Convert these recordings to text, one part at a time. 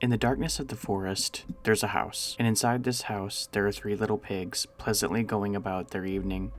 In the darkness of the forest, there's a house, and inside this house, there are 3 little pigs pleasantly going about their evening.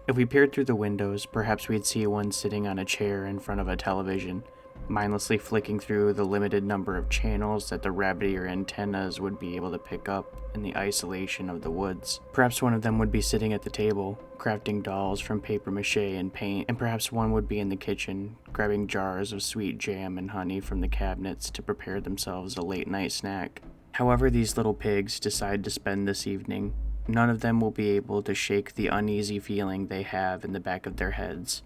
If we peered through the windows, perhaps we'd see one sitting on a chair in front of a television, mindlessly flicking through the limited number of channels that the rabbitier antennas would be able to pick up in the isolation of the woods. Perhaps one of them would be sitting at the table, crafting dolls from paper mache and paint, and perhaps one would be in the kitchen, grabbing jars of sweet jam and honey from the cabinets to prepare themselves a late-night snack. However these little pigs decide to spend this evening, none of them will be able to shake the uneasy feeling they have in the back of their heads.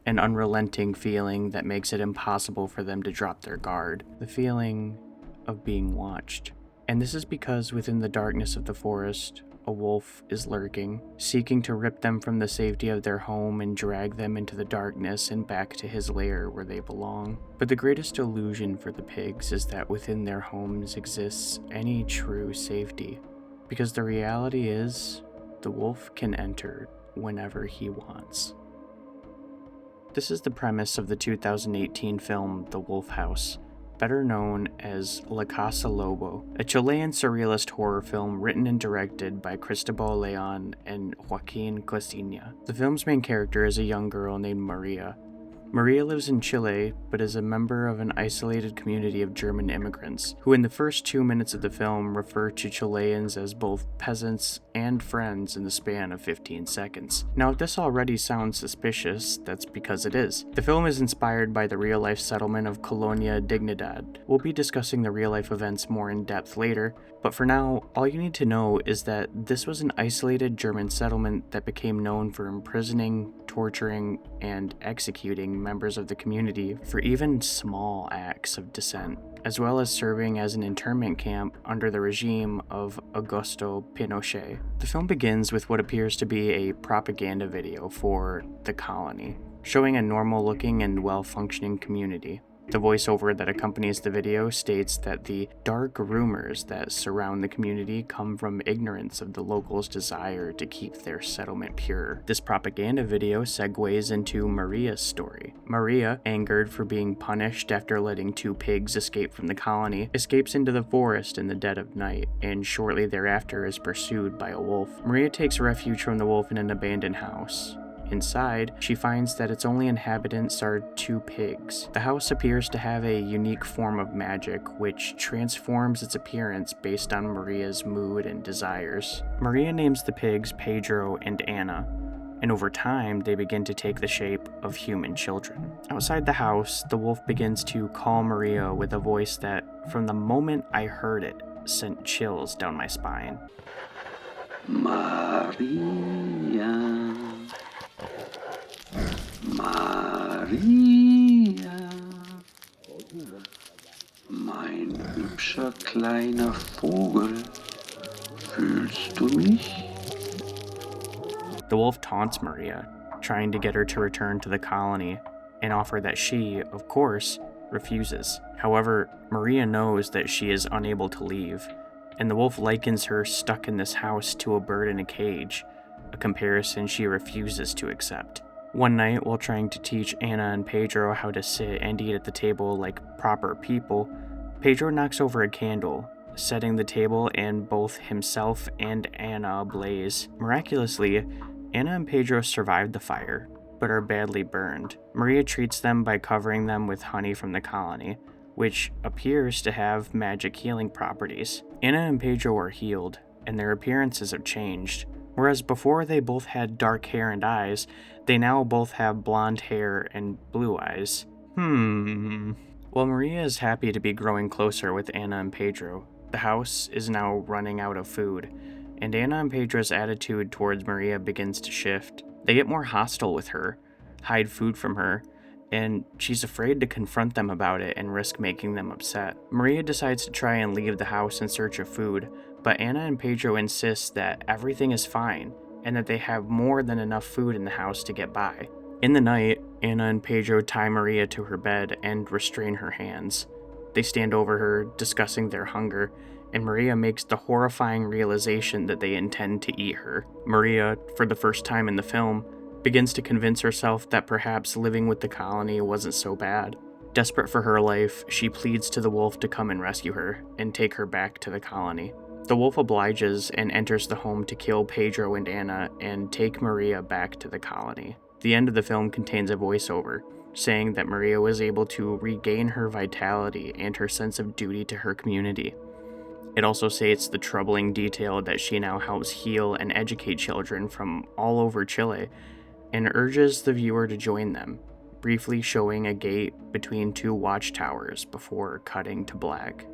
An unrelenting feeling that makes it impossible for them to drop their guard. The feeling of being watched. And this is because within the darkness of the forest, a wolf is lurking, seeking to rip them from the safety of their home and drag them into the darkness and back to his lair where they belong. But the greatest illusion for the pigs is that within their homes exists any true safety. Because the reality is, the wolf can enter whenever he wants. This is the premise of the 2018 film The Wolf House, better known as La Casa Lobo, a Chilean surrealist horror film written and directed by Cristobal Leon and Joaquin Cosina. The film's main character is a young girl named Maria. Maria lives in Chile, but is a member of an isolated community of German immigrants, who in the first 2 minutes of the film refer to Chileans as both peasants and friends in the span of 15 seconds. Now, if this already sounds suspicious, that's because it is. The film is inspired by the real-life settlement of Colonia Dignidad. We'll be discussing the real-life events more in depth later, but for now, all you need to know is that this was an isolated German settlement that became known for imprisoning, torturing, and executing members of the community for even small acts of dissent, as well as serving as an internment camp under the regime of Augusto Pinochet. The film begins with what appears to be a propaganda video for the colony, showing a normal-looking and well-functioning community. The voiceover that accompanies the video states that the dark rumors that surround the community come from ignorance of the locals' desire to keep their settlement pure. This propaganda video segues into Maria's story. Maria, angered for being punished after letting 2 pigs escape from the colony, escapes into the forest in the dead of night, and shortly thereafter is pursued by a wolf. Maria takes refuge from the wolf in an abandoned house. Inside, she finds that its only inhabitants are 2 pigs. The house appears to have a unique form of magic, which transforms its appearance based on Maria's mood and desires. Maria names the pigs Pedro and Anna, and over time, they begin to take the shape of human children. Outside the house, the wolf begins to call Maria with a voice that, from the moment I heard it, sent chills down my spine. Maria. Maria, mein hübscher kleiner Vogel, fühlst du mich? The wolf taunts Maria, trying to get her to return to the colony, an offer that she, of course, refuses. However, Maria knows that she is unable to leave, and the wolf likens her stuck in this house to a bird in a cage, a comparison she refuses to accept. One night, while trying to teach Anna and Pedro how to sit and eat at the table like proper people, Pedro knocks over a candle, setting the table and both himself and Anna ablaze. Miraculously, Anna and Pedro survive the fire, but are badly burned. Maria treats them by covering them with honey from the colony, which appears to have magic healing properties. Anna and Pedro are healed, and their appearances have changed. Whereas before they both had dark hair and eyes, they now both have blonde hair and blue eyes. While Maria is happy to be growing closer with Anna and Pedro, the house is now running out of food, and Anna and Pedro's attitude towards Maria begins to shift. They get more hostile with her, hide food from her, and she's afraid to confront them about it and risk making them upset. Maria decides to try and leave the house in search of food, but Anna and Pedro insist that everything is fine and that they have more than enough food in the house to get by. In the night, Anna and Pedro tie Maria to her bed and restrain her hands. They stand over her, discussing their hunger, and Maria makes the horrifying realization that they intend to eat her. Maria, for the first time in the film, begins to convince herself that perhaps living with the colony wasn't so bad. Desperate for her life, she pleads to the wolf to come and rescue her and take her back to the colony. The wolf obliges and enters the home to kill Pedro and Anna and take Maria back to the colony. The end of the film contains a voiceover saying that Maria was able to regain her vitality and her sense of duty to her community. It also states the troubling detail that she now helps heal and educate children from all over Chile and urges the viewer to join them, briefly showing a gate between two watchtowers before cutting to black.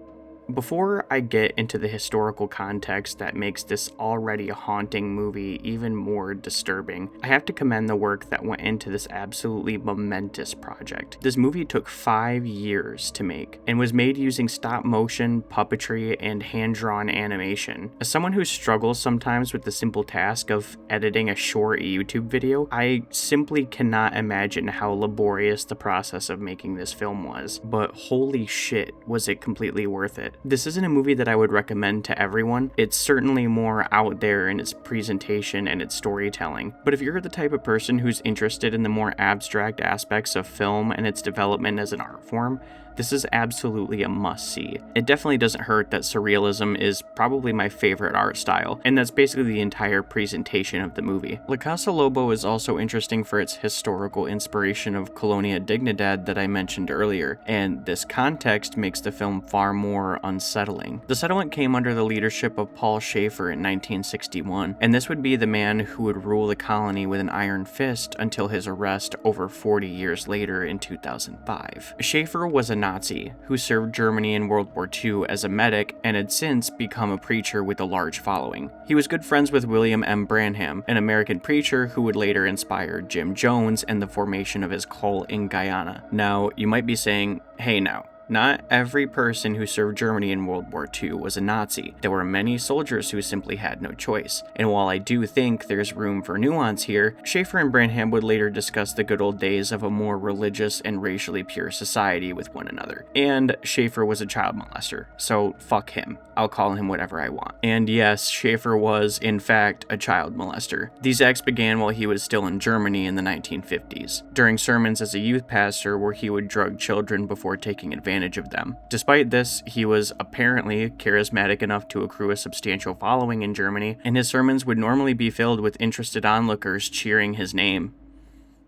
Before I get into the historical context that makes this already haunting movie even more disturbing, I have to commend the work that went into this absolutely momentous project. This movie took 5 years to make and was made using stop motion, puppetry, and hand-drawn animation. As someone who struggles sometimes with the simple task of editing a short YouTube video, I simply cannot imagine how laborious the process of making this film was, but holy shit, was it completely worth it. This isn't a movie that I would recommend to everyone. It's certainly more out there in its presentation and its storytelling. But if you're the type of person who's interested in the more abstract aspects of film and its development as an art form, this is absolutely a must-see. It definitely doesn't hurt that surrealism is probably my favorite art style, and that's basically the entire presentation of the movie. La Casa Lobo is also interesting for its historical inspiration of Colonia Dignidad that I mentioned earlier, and this context makes the film far more unsettling. The settlement came under the leadership of Paul Schaefer in 1961, and this would be the man who would rule the colony with an iron fist until his arrest over 40 years later in 2005. Schaefer was a Nazi who served Germany in World War II as a medic and had since become a preacher with a large following. He was good friends with William M. Branham, an American preacher who would later inspire Jim Jones and the formation of his cult in Guyana. Now, you might be saying, hey now, not every person who served Germany in World War II was a Nazi. There were many soldiers who simply had no choice. And while I do think there's room for nuance here, Schaefer and Branham would later discuss the good old days of a more religious and racially pure society with one another. And Schaefer was a child molester, so fuck him. I'll call him whatever I want. And yes, Schaefer was, in fact, a child molester. These acts began while he was still in Germany in the 1950s, during sermons as a youth pastor where he would drug children before taking advantage of them. Despite this, he was apparently charismatic enough to accrue a substantial following in Germany, and his sermons would normally be filled with interested onlookers cheering his name.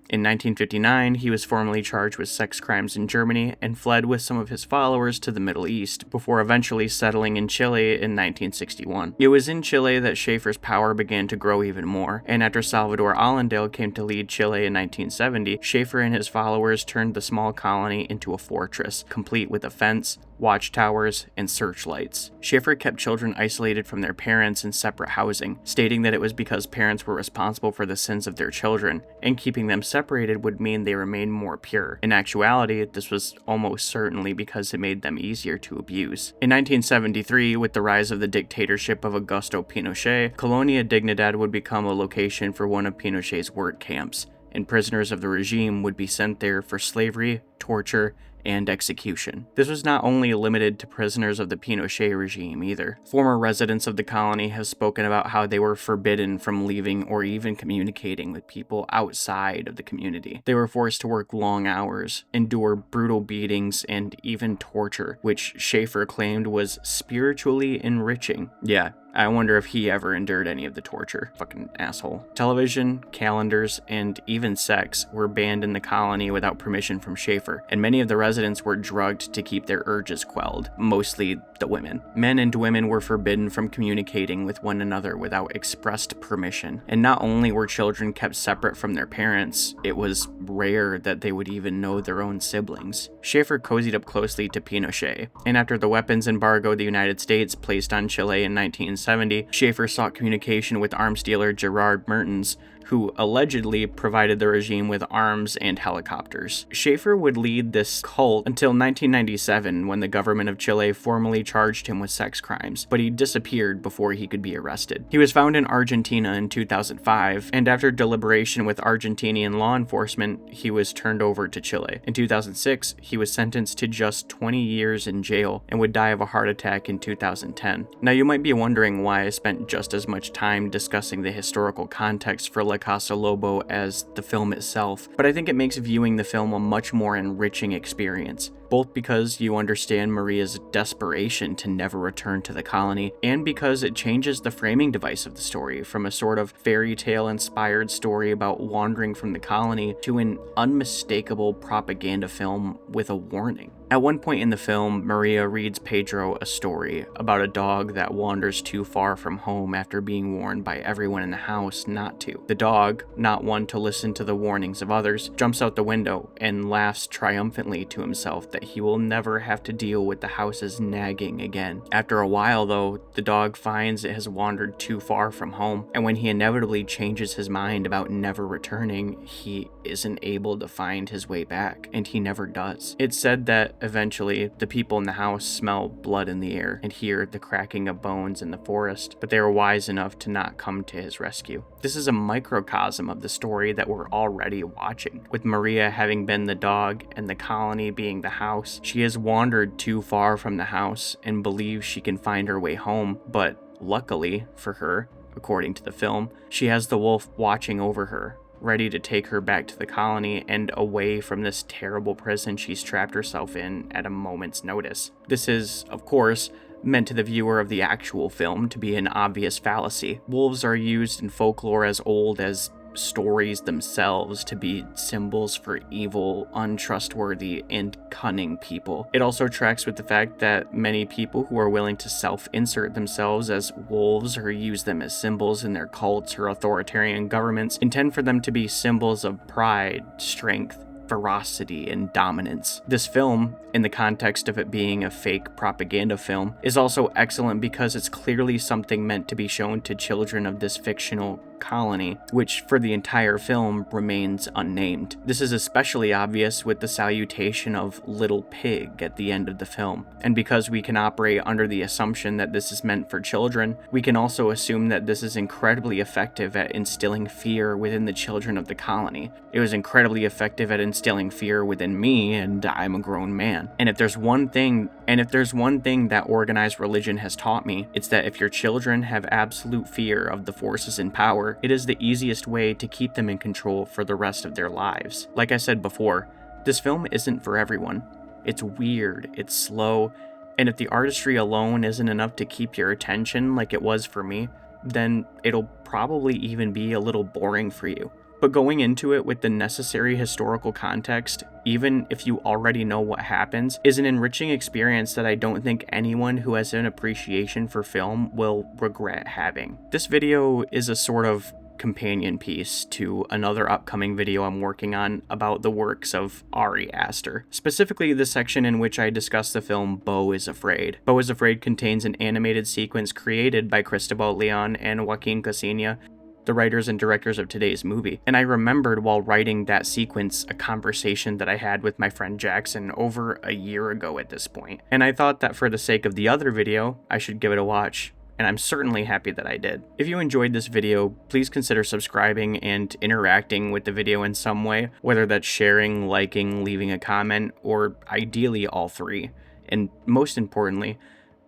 In 1959, he was formally charged with sex crimes in Germany and fled with some of his followers to the Middle East, before eventually settling in Chile in 1961. It was in Chile that Schaefer's power began to grow even more, and after Salvador Allendale came to lead Chile in 1970, Schaefer and his followers turned the small colony into a fortress, complete with a fence, watchtowers, and searchlights. Schaefer kept children isolated from their parents in separate housing, stating that it was because parents were responsible for the sins of their children, and keeping them separated would mean they remained more pure. In actuality, this was almost certainly because it made them easier to abuse. In 1973, with the rise of the dictatorship of Augusto Pinochet, Colonia Dignidad would become a location for one of Pinochet's work camps, and prisoners of the regime would be sent there for slavery, torture, and execution. This was not only limited to prisoners of the Pinochet regime either. Former residents of the colony have spoken about how they were forbidden from leaving or even communicating with people outside of the community. They were forced to work long hours, endure brutal beatings, and even torture, which Schaefer claimed was spiritually enriching. Yeah, I wonder if he ever endured any of the torture. Fucking asshole. Television, calendars, and even sex were banned in the colony without permission from Schaefer, and many of the residents were drugged to keep their urges quelled, mostly the women. Men and women were forbidden from communicating with one another without expressed permission. And not only were children kept separate from their parents, it was rare that they would even know their own siblings. Schaefer cozied up closely to Pinochet, and after the weapons embargo the United States placed on Chile in 1970, Schaefer sought communication with arms dealer Gerard Mertens, who allegedly provided the regime with arms and helicopters. Schaefer would lead this cult until 1997, when the government of Chile formally charged him with sex crimes, but he disappeared before he could be arrested. He was found in Argentina in 2005, and after deliberation with Argentinian law enforcement, he was turned over to Chile. In 2006, he was sentenced to just 20 years in jail and would die of a heart attack in 2010. Now, you might be wondering why I spent just as much time discussing the historical context for La Casa Lobo as the film itself, but I think it makes viewing the film a much more enriching experience, both because you understand Maria's desperation to never return to the colony, and because it changes the framing device of the story from a sort of fairy tale inspired story about wandering from the colony to an unmistakable propaganda film with a warning. At one point in the film, Maria reads Pedro a story about a dog that wanders too far from home after being warned by everyone in the house not to. The dog, not one to listen to the warnings of others, jumps out the window and laughs triumphantly to himself that he will never have to deal with the house's nagging again. After a while, though, the dog finds it has wandered too far from home, and when he inevitably changes his mind about never returning, he isn't able to find his way back, and he never does. It's said that eventually the people in the house smell blood in the air and hear the cracking of bones in the forest, but they are wise enough to not come to his rescue. This is a microcosm of the story that we're already watching. With Maria having been the dog and the colony being the house, she has wandered too far from the house and believes she can find her way home, but luckily for her, according to the film, she has the wolf watching over her, ready to take her back to the colony and away from this terrible prison she's trapped herself in at a moment's notice. This is, of course, meant to the viewer of the actual film to be an obvious fallacy. Wolves are used in folklore as old as stories themselves to be symbols for evil, untrustworthy, and cunning people. It also tracks with the fact that many people who are willing to self-insert themselves as wolves or use them as symbols in their cults or authoritarian governments intend for them to be symbols of pride, strength, ferocity, and dominance. This film, in the context of it being a fake propaganda film, is also excellent because it's clearly something meant to be shown to children of this fictional colony, which for the entire film remains unnamed. This is especially obvious with the salutation of Little Pig at the end of the film. And because we can operate under the assumption that this is meant for children, we can also assume that this is incredibly effective at instilling fear within the children of the colony. It was incredibly effective at instilling fear within me, and I'm a grown man. And if there's one thing that organized religion has taught me, it's that if your children have absolute fear of the forces in power, it is the easiest way to keep them in control for the rest of their lives. Like I said before, this film isn't for everyone. It's weird, it's slow, and if the artistry alone isn't enough to keep your attention like it was for me, then it'll probably even be a little boring for you. But going into it with the necessary historical context, even if you already know what happens, is an enriching experience that I don't think anyone who has an appreciation for film will regret having. This video is a sort of companion piece to another upcoming video I'm working on about the works of Ari Aster, specifically the section in which I discuss the film Beau is Afraid. Beau is Afraid contains an animated sequence created by Cristobal Leon and Joaquin Casiña, the writers and directors of today's movie. And I remembered while writing that sequence a conversation that I had with my friend Jackson over a year ago at this point. And I thought that for the sake of the other video, I should give it a watch. And I'm certainly happy that I did. If you enjoyed this video, please consider subscribing and interacting with the video in some way, whether that's sharing, liking, leaving a comment, or ideally all three. And most importantly,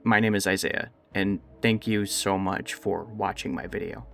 my name is Isaiah, and thank you so much for watching my video.